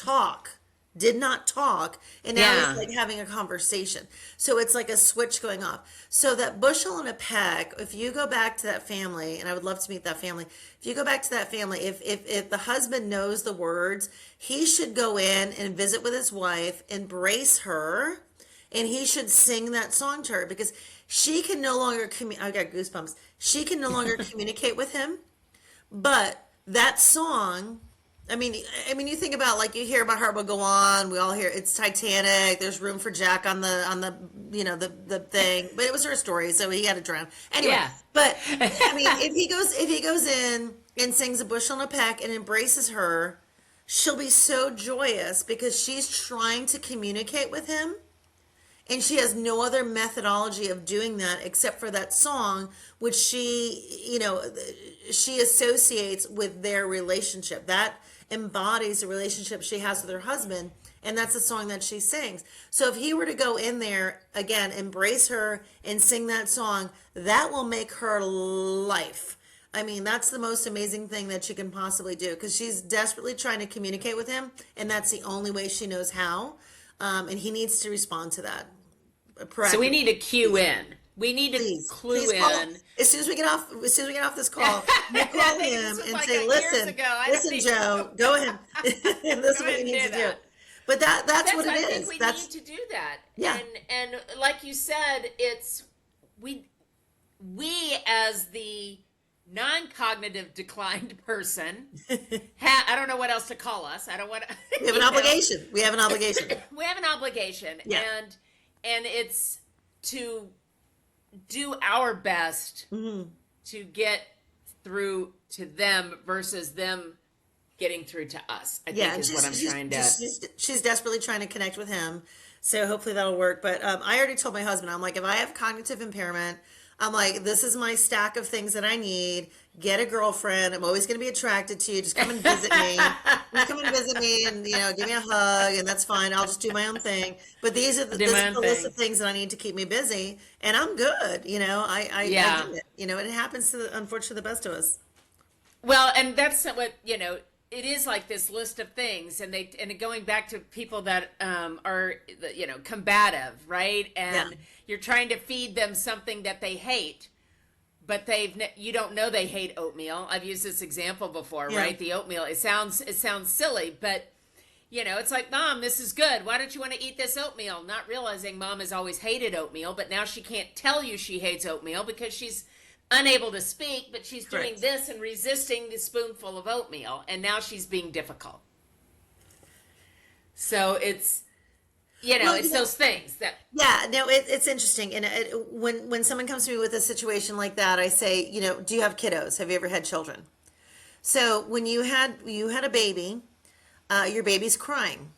not talk, and now he's like having a conversation. So it's like a switch going off. So that Bushel and a Peck, if you go back to that family, and I would love to meet that family, if you go back to that family, if the husband knows the words, he should go in and visit with his wife, embrace her, and he should sing that song to her, because she can no longer I got goosebumps. She can no longer communicate with him, but that song, I mean, you think about, like, you hear My Heart Will Go On. We all hear it's Titanic. There's room for Jack on the the thing, but it was her story, so he had to drown anyway. Yeah. But I mean, if he goes in and sings A Bushel and a Peck and embraces her, she'll be so joyous because she's trying to communicate with him. And she has no other methodology of doing that except for that song, which she associates with their relationship. That embodies the relationship she has with her husband, and that's the song that she sings. So if he were to go in there again, embrace her and sing that song, that will make her life. I mean, that's the most amazing thing that she can possibly do, because she's desperately trying to communicate with him, and that's the only way she knows how. And he needs to respond to that. So we need to cue in. We need to clue call, in. as soon as we get off this call, we'll call him and say, listen, Joe, go ahead. And this is what you need to do. But that's what it is. I think we need to do that. Yeah. And like you said, it's we as the non-cognitive declined person, I don't know what else to call us. I don't want to. We have an obligation. We have an obligation. We have an obligation, yeah. and it's to do our best to get through to them versus them getting through to us. I think is what I'm trying to. She's desperately trying to connect with him, so hopefully that'll work. But I already told my husband, I'm like, if I have cognitive impairment, I'm like, this is my stack of things that I need. Get a girlfriend. I'm always going to be attracted to you. Just come and visit me. Come and visit me, and give me a hug, and that's fine. I'll just do my own thing. But this is the list of things that I need to keep me busy, and I'm good. I get it. It happens to unfortunately the best of us. Well, and that's what it is, like this list of things, and going back to people that are combative, right? And you're trying to feed them something that they hate, but you don't know they hate oatmeal. I've used this example before, right? The oatmeal. It sounds silly, but it's like, Mom, this is good. Why don't you want to eat this oatmeal? Not realizing Mom has always hated oatmeal, but now she can't tell you she hates oatmeal because she's unable to speak, but she's doing this and resisting the spoonful of oatmeal, and now she's being difficult. So it's those things that it's interesting. And when someone comes to me with a situation like that, I say, do you have kiddos? Have you ever had children? So when you had a baby, your baby's crying.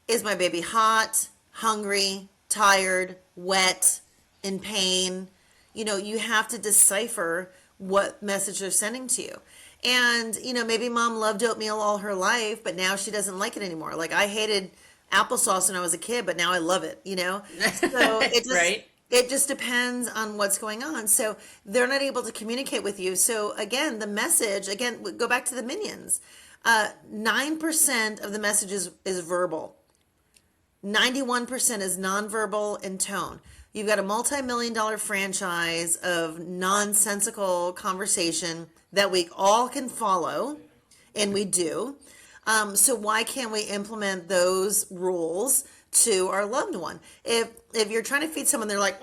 Is my baby hot, hungry, tired, wet, in pain? You have to decipher what message they're sending to you. And, maybe Mom loved oatmeal all her life, but now she doesn't like it anymore. Like, I hated applesauce when I was a kid, but now I love it, So it just depends on what's going on. So they're not able to communicate with you. So again, the message, go back to the Minions. 9% of the message is verbal. 91% is nonverbal in tone. You've got a multi-million-dollar franchise of nonsensical conversation that we all can follow, and we do. So why can't we implement those rules to our loved one? If you're trying to feed someone, they're like,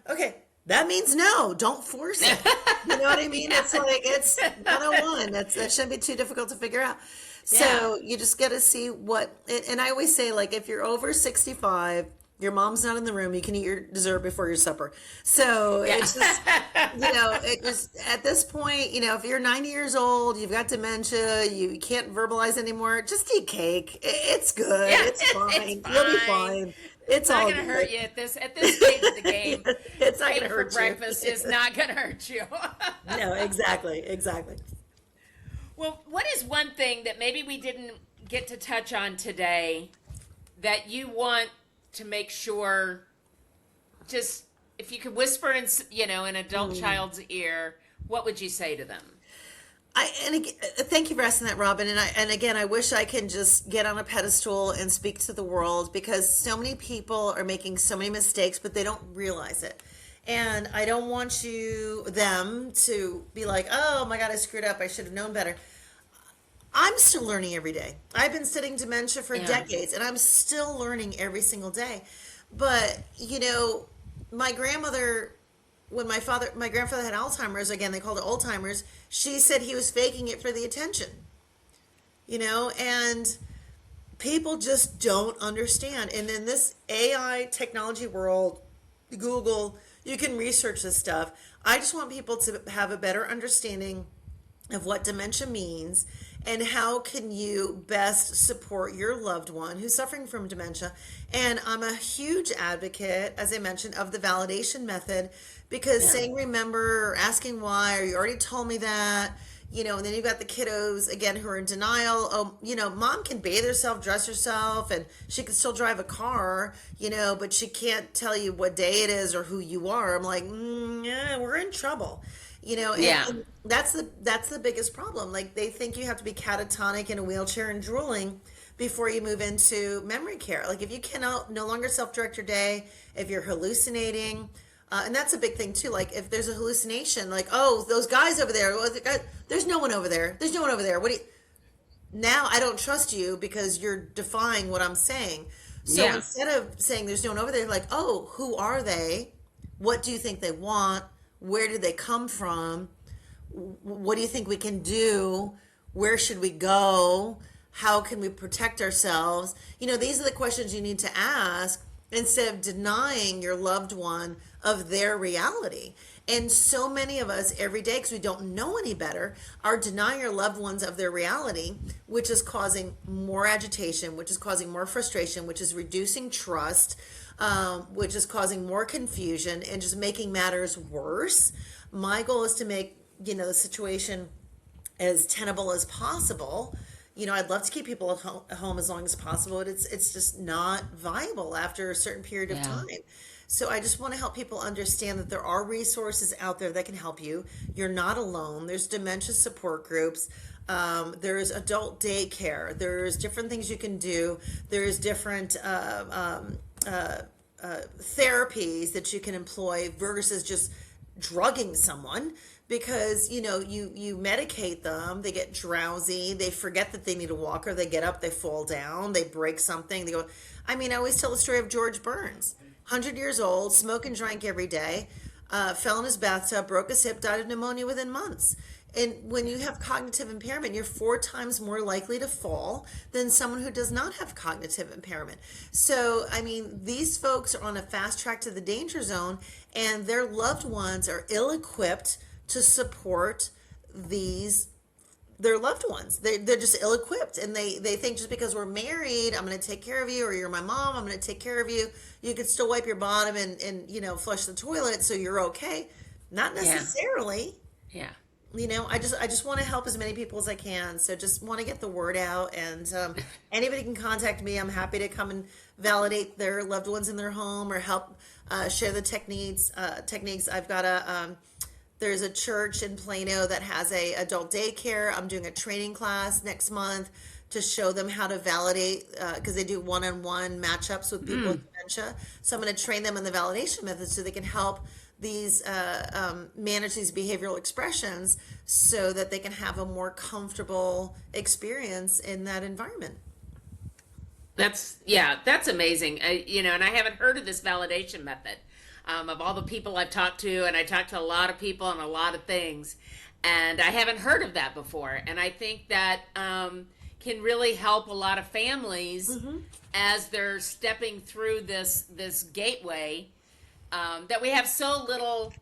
okay, that means no. Don't force it. You know what I mean? It's like, it's 101. That shouldn't be too difficult to figure out. So you just got to see and I always say, like, if you're over 65, your mom's not in the room, you can eat your dessert before your supper. So it's just, at this point, if you're 90 years old, you've got dementia, you can't verbalize anymore, just eat cake. It's good. Yeah, it's fine. You'll be fine. It's not all going to hurt you at this stage of the game. It's not going to hurt you. Breakfast is not going to hurt you. No, exactly. Well, what is one thing that maybe we didn't get to touch on today that you want to make sure, just if you could whisper in an adult child's ear, what would you say to them? Thank you for asking that, Robin. And again, I wish I can just get on a pedestal and speak to the world, because so many people are making so many mistakes, but they don't realize it. And I don't want them to be like, oh my God, I screwed up. I should have known better. I'm still learning every day. I've been studying dementia for decades, and I'm still learning every single day. But, my grandmother, when my grandfather had Alzheimer's, again, they called it Alzheimer's, she said he was faking it for the attention. And people just don't understand. And in this AI technology world, Google, you can research this stuff. I just want people to have a better understanding of what dementia means and how can you best support your loved one who's suffering from dementia. And I'm a huge advocate, as I mentioned, of the validation method, because saying remember or asking why, or you already told me that, And then you've got the kiddos again who are in denial. Oh, mom can bathe herself, dress herself, and she can still drive a car, but she can't tell you what day it is or who you are. I'm like, yeah, we're in trouble. Yeah. And that's the biggest problem. Like, they think you have to be catatonic in a wheelchair and drooling before you move into memory care. Like, if you cannot no longer self-direct your day, if you're hallucinating, and that's a big thing too. Like, if there's a hallucination, like, oh, those guys over there, there's no one over there. There's no one over there. What do you? Now I don't trust you because you're defying what I'm saying. So Yeah. instead of saying there's no one over there, like, oh, who are they? What do you think they want? Where did they come from? What do you think we can do? Where should we go? How can we protect ourselves? These are the questions you need to ask instead of denying your loved one of their reality. And so many of us every day, because we don't know any better, are denying our loved ones of their reality, which is causing more agitation, which is causing more frustration, which is reducing trust, which is causing more confusion and just making matters worse. My goal is to make, the situation as tenable as possible. I'd love to keep people at home as long as possible, but it's just not viable after a certain period of Yeah. time. So I just want to help people understand that there are resources out there that can help you. You're not alone. There's dementia support groups. There's adult daycare. There's different things you can do. There's different therapies that you can employ versus just drugging someone, because you medicate them, they get drowsy, they forget that they need a walker, they get up, they fall down, they break something, they go. I always tell the story of George Burns, 100 years old, smoked and drank every day, fell in his bathtub, broke his hip, died of pneumonia within months. And when you have cognitive impairment, you're 4 times more likely to fall than someone who does not have cognitive impairment. So, these folks are on a fast track to the danger zone, and their loved ones are ill-equipped to support their loved ones. They're just ill-equipped, and they think just because we're married, I'm going to take care of you, or you're my mom, I'm going to take care of you. You could still wipe your bottom and flush the toilet, so you're okay. Not necessarily. Yeah. I just want to help as many people as I can. So just want to get the word out, and anybody can contact me. I'm happy to come and validate their loved ones in their home or help share the techniques. I've got there's a church in Plano that has a adult daycare. I'm doing a training class next month to show them how to validate, because they do one-on-one matchups with people with dementia. So I'm going to train them in the validation method so they can help these manage these behavioral expressions so that they can have a more comfortable experience in that environment. That's amazing. And I haven't heard of this validation method. Of all the people I've talked to, and I talked to a lot of people on a lot of things, and I haven't heard of that before. And I think that can really help a lot of families as they're stepping through this gateway that we have so little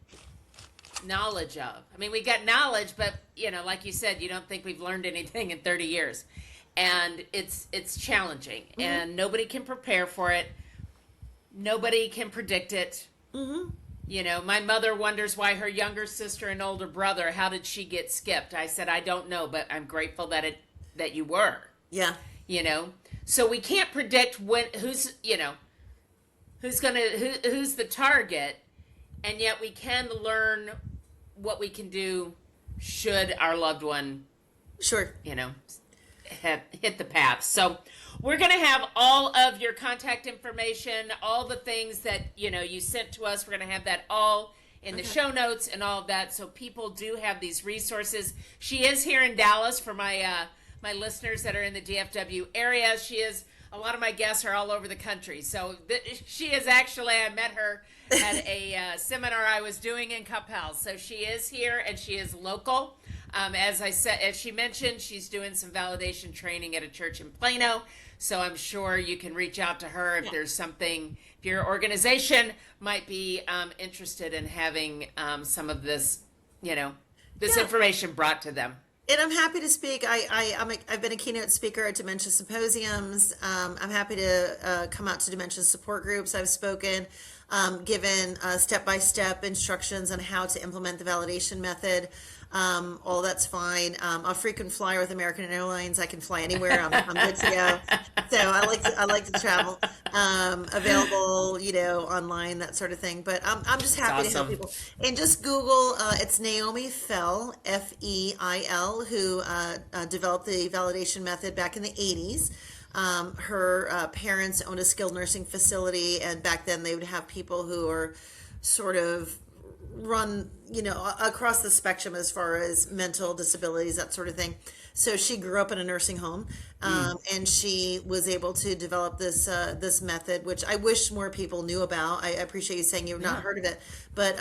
knowledge of. We got knowledge, but like you said, you don't think we've learned anything in 30 years, and it's challenging, and nobody can prepare for it. Nobody can predict it. My mother wonders why her younger sister and older brother, how did she get skipped? I said, I don't know, but I'm grateful that you were. Yeah. So we can't predict who's the target, and yet we can learn what we can do should our loved one Sure. hit the path. So we're going to have all of your contact information, all the things that you sent to us. We're going to have that all in the show notes and all of that, so people do have these resources. She is here in Dallas for my my listeners that are in the DFW area. She is. A lot of my guests are all over the country. So she is actually, I met her at a seminar I was doing in Coppell. So she is here, and she is local. As she mentioned, she's doing some validation training at a church in Plano. So I'm sure you can reach out to her if there's something, if your organization might be interested in having some of this, this information brought to them. And I'm happy to speak. I've been a keynote speaker at dementia symposiums. I'm happy to come out to dementia support groups. I've spoken, given step-by-step instructions on how to implement the validation method. All that's fine. A frequent flyer with American Airlines. I can fly anywhere. I'm good to go. So I like to travel. Available, online, that sort of thing. But I'm just happy to help Awesome. people. And just Google. It's Naomi Fell, Feil, who developed the validation method back in the 80s. Her parents owned a skilled nursing facility, and back then they would have people who are sort of run, across the spectrum as far as mental disabilities, that sort of thing. So she grew up in a nursing home, and she was able to develop this method, which I wish more people knew about. I appreciate you saying you've not heard of it, but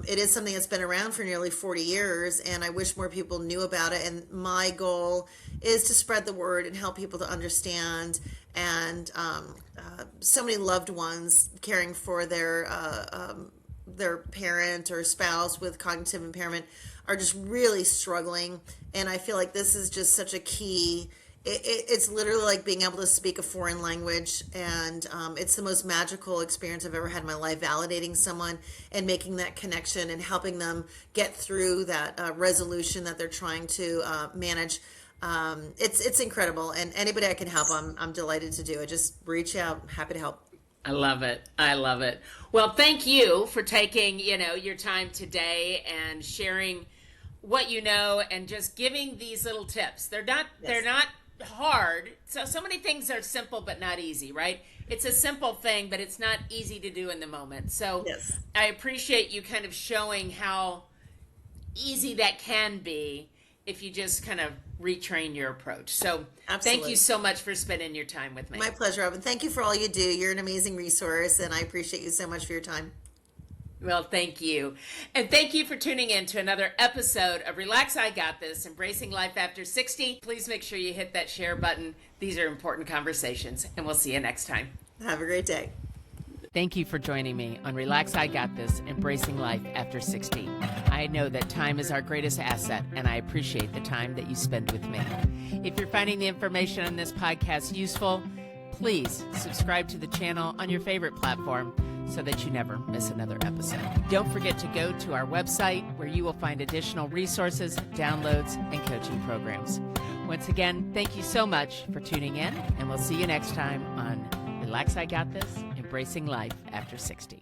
it is something that's been around for nearly 40 years, and I wish more people knew about it. And my goal is to spread the word and help people to understand. And so many loved ones caring for their parent or spouse with cognitive impairment are just really struggling. And I feel like this is just such a key. It's literally like being able to speak a foreign language, and it's the most magical experience I've ever had in my life, validating someone and making that connection and helping them get through that resolution that they're trying to manage. It's incredible, and anybody I can help, I'm delighted to do it. Just reach out. Happy to help. I love it. I love it. Well, thank you for taking, your time today and sharing what you know and just giving these little tips. They're not hard. So many things are simple but not easy, right? It's a simple thing, but it's not easy to do in the moment. So Yes. I appreciate you kind of showing how easy that can be if you just kind of retrain your approach. So thank Absolutely. you so much for spending your time with me. My pleasure, Robin. Thank you for all you do. You're an amazing resource, and I appreciate you so much for your time. Well, thank you. And thank you for tuning in to another episode of Relax, I Got This, Embracing Life After 60. Please make sure you hit that share button. These are important conversations, and we'll see you next time. Have a great day. Thank you for joining me on Relax, I Got This, Embracing Life After 60. I know that time is our greatest asset, and I appreciate the time that you spend with me. If you're finding the information on this podcast useful, please subscribe to the channel on your favorite platform so that you never miss another episode. Don't forget to go to our website where you will find additional resources, downloads, and coaching programs. Once again, thank you so much for tuning in, and we'll see you next time on Relax, I Got This, Embracing Life After 60.